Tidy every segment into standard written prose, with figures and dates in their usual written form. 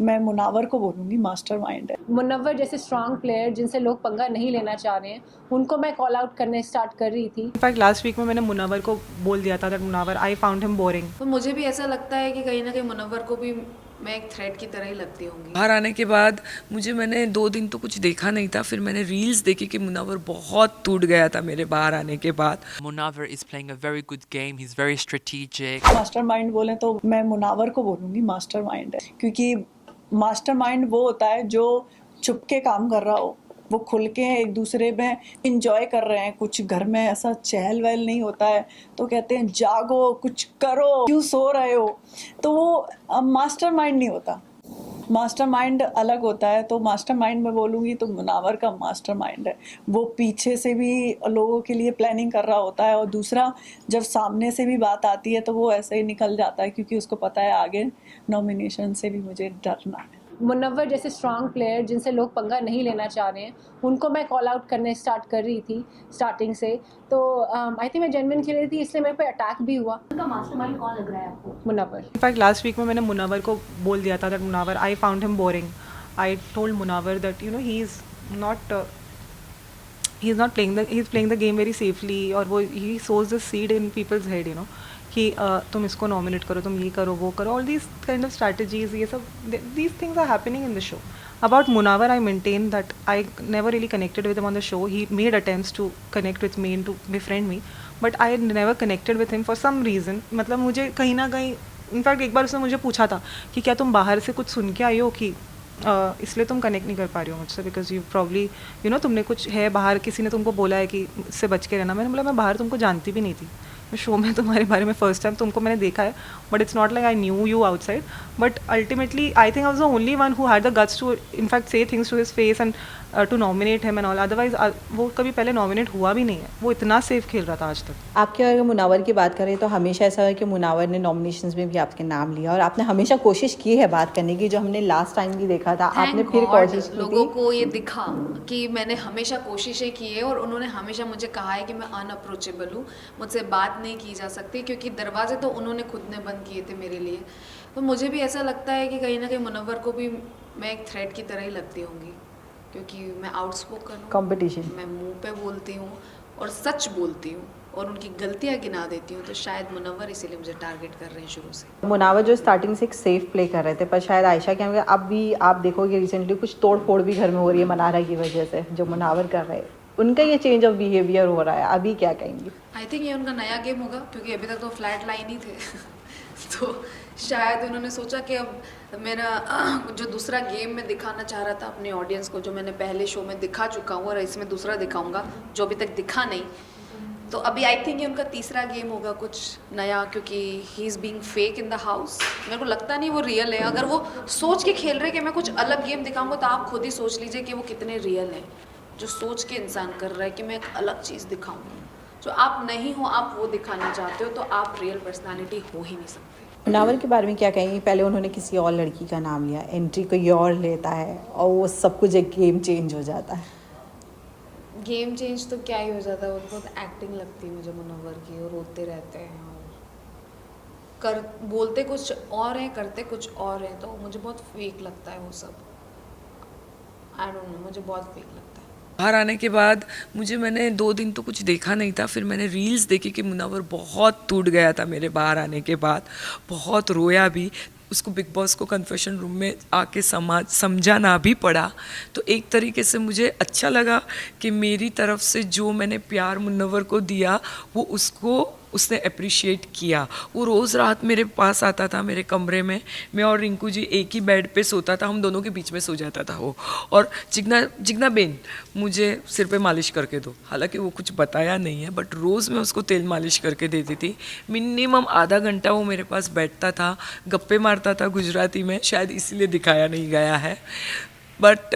मैं मुनावर को बोलूँगी मास्टरमाइंड है। मुनव्वर जैसे स्ट्रॉन्ग प्लेयर जिनसे लोग पंगा नहीं लेना चाह रहे हैं, उनको मैं कॉल आउट करने स्टार्ट कर रही थी। इनफैक्ट लास्ट वीक में मैंने मुनव्वर को बोल दिया था that Munawar I found him boring. तो मुझे भी ऐसा लगता है कि कहीं ना कहीं मुनव्वर को भी मैं एक थ्रेट की तरह ही लगती होंगी। बाहर आने के बाद मैंने 2 दिन तो कुछ देखा नहीं था, फिर मैंने रील्स देखी कि मुनव्वर बहुत टूट गया था मेरे बाहर आने के बाद। Munawar is playing a very good game. He's very strategic. Mastermind बोले तो मैं मुनावर को बोलूँगी मास्टरमाइंड है, क्योंकि मास्टरमाइंड वो होता है जो चुपके काम कर रहा हो, वो खुल के एक दूसरे में इंजॉय कर रहे हैं। कुछ घर में ऐसा चहल वहल नहीं होता है तो कहते हैं जागो कुछ करो, क्यों सो रहे हो, तो वो मास्टरमाइंड नहीं होता। मास्टरमाइंड अलग होता है। तो मास्टरमाइंड मैं बोलूँगी तो मुनावर का मास्टरमाइंड है। वो पीछे से भी लोगों के लिए प्लानिंग कर रहा होता है, और दूसरा जब सामने से भी बात आती है तो वो ऐसे ही निकल जाता है, क्योंकि उसको पता है आगे नॉमिनेशन से भी मुझे डरना है। मुनव्वर जैसे स्ट्रॉन्ग प्लेयर जिनसे लोग पंगा नहीं लेना चाह रहे हैं, उनको मैं कॉल आउट करने स्टार्ट कर रही थी स्टार्टिंग से। तो आई थिंक मैं जेन्युइन खेल रही थी, इसलिए मेरे पे अटैक भी हुआ। उनका मास्टरमाइंड कौन लग रहा है आपको? मुनव्वर। इनफैक्ट लास्ट वीक में मैंने मुनव्वर को बोल दिया था that Munawar I found him boring. I told Munawar that he is not playing the game very safely, और वो ही sows the seed in people's head कि तुम इसको नॉमिनेट करो, तुम ये करो वो करो, all these kind of strategies, ये सब these things are happening in the show. About Munawar, I maintain that I never really connected with him on the show. He made attempts to connect with me and to befriend me, but I never connected with him for some reason. मतलब मुझे कहीं ना कहीं, in fact एक बार उसने मुझे पूछा था कि क्या तुम बाहर से कुछ सुन के आई हो कि इसलिए तुम कनेक्ट नहीं कर पा रही हो मुझसे, बिकॉज यू प्रॉब्ली तुमने कुछ है बाहर, किसी ने तुमको बोला है कि इससे बच के रहना. मैंने बोला मैं बाहर तुमको जानती भी नहीं थी, शो में तुम्हारे बारे में फर्स्ट टाइम तुमको मैंने देखा है, but it's not like I knew you outside. But ultimately I think I was the only one who had the guts to in fact say things to his face and to nominate him and all. Otherwise वो कभी पहले nominate हुआ भी नहीं है. वो इतना safe खेल रहा था आज तक. आपके अगर मुनावर की बात करें तो हमेशा ऐसा है कि मुनावर ने नॉमिनेशंस में भी आपके नाम लिया, और आपने हमेशा कोशिश की है बात करने की, जो हमने लास्ट टाइम भी देखा था. आपने फिर कोशिश की लोगों को ये दिखा कि मैंने हमेशा कोशिशें की है, और उन्होंने हमेशा मुझे कहा है कि मैं अनअप्रोचेबल हूँ, मुझसे बात नहीं की जा सकती, क्योंकि दरवाजे तो उन्होंने खुद ने बंद किए थे मेरे लिए. तो मुझे भी ऐसा लगता है कि कहीं ना कहीं मुनव्वर को भी मैं एक थ्रेट की तरह ही लगती होंगी, क्योंकि मैं आउटस्पोकन हूँ, कंपटीशन, मैं मुंह पे बोलती हूँ और सच बोलती हूँ और उनकी गलतियाँ गिना देती हूँ. तो शायद मुनव्वर इसीलिए मुझे टारगेट कर रहे हैं शुरू से. मुनावर जो स्टार्टिंग से एक सेफ प्ले कर रहे थे, पर शायद आयशा के अब भी आप देखोगे रिसेंटली कुछ तोड़ फोड़ भी घर में हो रही है मनारा की वजह से, जो मुनावर कर रहे हैं. उनका ये चेंज ऑफ बिहेवियर हो रहा है, अभी क्या कहेंगे? आई थिंक ये उनका नया गेम होगा, क्योंकि अभी तक तो फ्लैट लाइन ही थे. तो शायद उन्होंने सोचा कि अब मेरा जो दूसरा गेम मैं दिखाना चाह रहा था अपने ऑडियंस को, जो मैंने पहले शो में दिखा चुका हूँ और इसमें दूसरा दिखाऊंगा जो अभी तक दिखा नहीं, तो अभी आई थिंक ये उनका तीसरा गेम होगा कुछ नया, क्योंकि he is being fake in the house. मेरे को लगता नहीं वो रियल है. अगर वो सोच के खेल रहे कि मैं कुछ अलग गेम दिखाऊंगा, तो आप खुद ही सोच लीजिए कि वो कितने रियल हैं. जो सोच के इंसान कर रहा है कि मैं एक अलग चीज़ दिखाऊंगा, जो आप नहीं हो, आप वो दिखाना चाहते हो, तो आप रियल पर्सनालिटी हो ही नहीं सकते. मुनावर के बारे में क्या कहेंगे? पहले उन्होंने किसी और लड़की का नाम लिया, एंट्री कोई और लेता है, और वो सब कुछ एक गेम चेंज हो जाता है. गेम चेंज तो क्या ही हो जाता है, वो बहुत एक्टिंग लगती है मुझे मुनव्वर की, और रोते रहते हैं और बोलते कुछ और हैं, करते कुछ और हैं, तो मुझे बहुत फेक लगता है वो सब. आई डोंट नो, मुझे बहुत फेक लगता है. बाहर आने के बाद मैंने 2 दिन तो कुछ देखा नहीं था, फिर मैंने रील्स देखी कि मुनव्वर बहुत टूट गया था मेरे बाहर आने के बाद, बहुत रोया भी. उसको बिग बॉस को कन्फेशन रूम में आके समझाना भी पड़ा. तो एक तरीके से मुझे अच्छा लगा कि मेरी तरफ से जो मैंने प्यार मुनव्वर को दिया वो उसने अप्रिशिएट किया. वो रोज़ रात मेरे पास आता था मेरे कमरे में, मैं और रिंकू जी एक ही बेड पे सोता था, हम दोनों के बीच में सो जाता था वो. और जिग्ना बेन मुझे सिर पे मालिश करके दो, हालांकि वो कुछ बताया नहीं है, बट रोज़ मैं उसको तेल मालिश करके देती थी. मिनिमम आधा घंटा वो मेरे पास बैठता था, गप्पे मारता था गुजराती में, शायद इसीलिए दिखाया नहीं गया है. But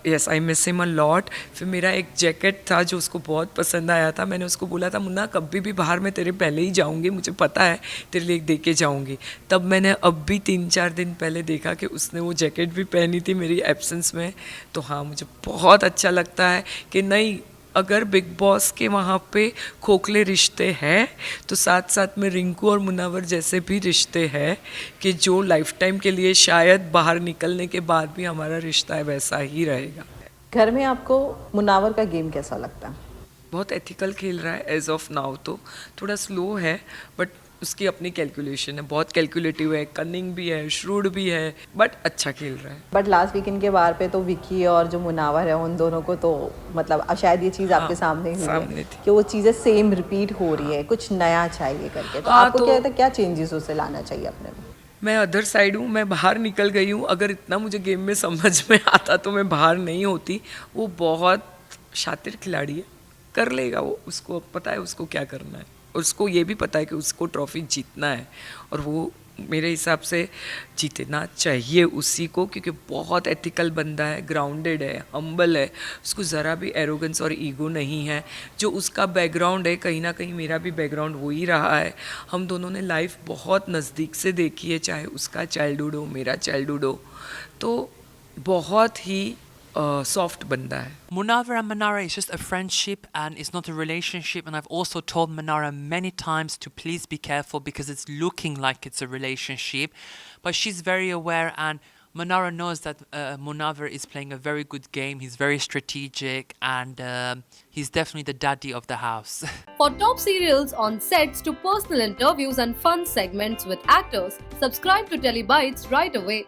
yes, I miss him a lot. फिर मेरा एक जैकेट था जो उसको बहुत पसंद आया था, मैंने उसको बोला था मुन्ना कभी भी बाहर मैं तेरे पहले ही जाऊंगी, मुझे पता है तेरे लिए एक दे के जाऊंगी. तब मैंने अब भी 3-4 दिन पहले देखा कि उसने वो जैकेट भी पहनी थी मेरी एब्सेंस में. तो हाँ, मुझे बहुत अच्छा लगता है कि नहीं, अगर बिग बॉस के वहाँ पे खोखले रिश्ते हैं तो साथ साथ में रिंकू और मुनावर जैसे भी रिश्ते हैं कि जो लाइफ टाइम के लिए शायद बाहर निकलने के बाद भी हमारा रिश्ता है वैसा ही रहेगा। घर में आपको मुनावर का गेम कैसा लगता है? बहुत एथिकल खेल रहा है एज ऑफ नाउ, तो थोड़ा स्लो है बट उसकी अपनी कैलकुलेशन है, बहुत कैलकुलेटिव है, कनिंग भी है, श्रूड भी है, बट अच्छा खेल रहा है। बट लास्ट वीकेंड के बार पे तो विकी और जो मुनावर है उन दोनों को तो मतलब अब शायद ये चीज़ आपके सामने हुई सामने है थी। कि वो चीज़ें सेम रिपीट हो रही है, कुछ नया चाहिए करके, तो हाँ, आपको तो- क्या लगता है क्या चेंजेस उसे लाना चाहिए अपने में? मैं अदर साइड हूँ, मैं बाहर निकल गई हूँ, अगर इतना मुझे गेम में समझ में आता तो मैं बाहर नहीं होती। वो बहुत शातिर खिलाड़ी है, कर लेगा वो, उसको पता है उसको क्या करना है, और उसको ये भी पता है कि उसको ट्रॉफी जीतना है, और वो मेरे हिसाब से जीतना चाहिए उसी को, क्योंकि बहुत एथिकल बंदा है, ग्राउंडेड है, हम्बल है, उसको ज़रा भी एरोगेंस और ईगो नहीं है। जो उसका बैकग्राउंड है, कहीं ना कहीं मेरा भी बैकग्राउंड हो ही रहा है, हम दोनों ने लाइफ बहुत नज़दीक से देखी है, चाहे उसका चाइल्डहुड हो मेरा चाइल्डहुड हो, तो बहुत ही सॉफ्ट बंदा है। Munawar and Manara is just a friendship and it's not a relationship. And I've also told Manara many times to please be careful because it's looking like it's a relationship. But she's very aware, and Manara knows that Munawar is playing a very good game. He's very strategic, and he's definitely the daddy of the house. For top serials on sets to personal interviews and fun segments with actors, subscribe to Telebytes right away.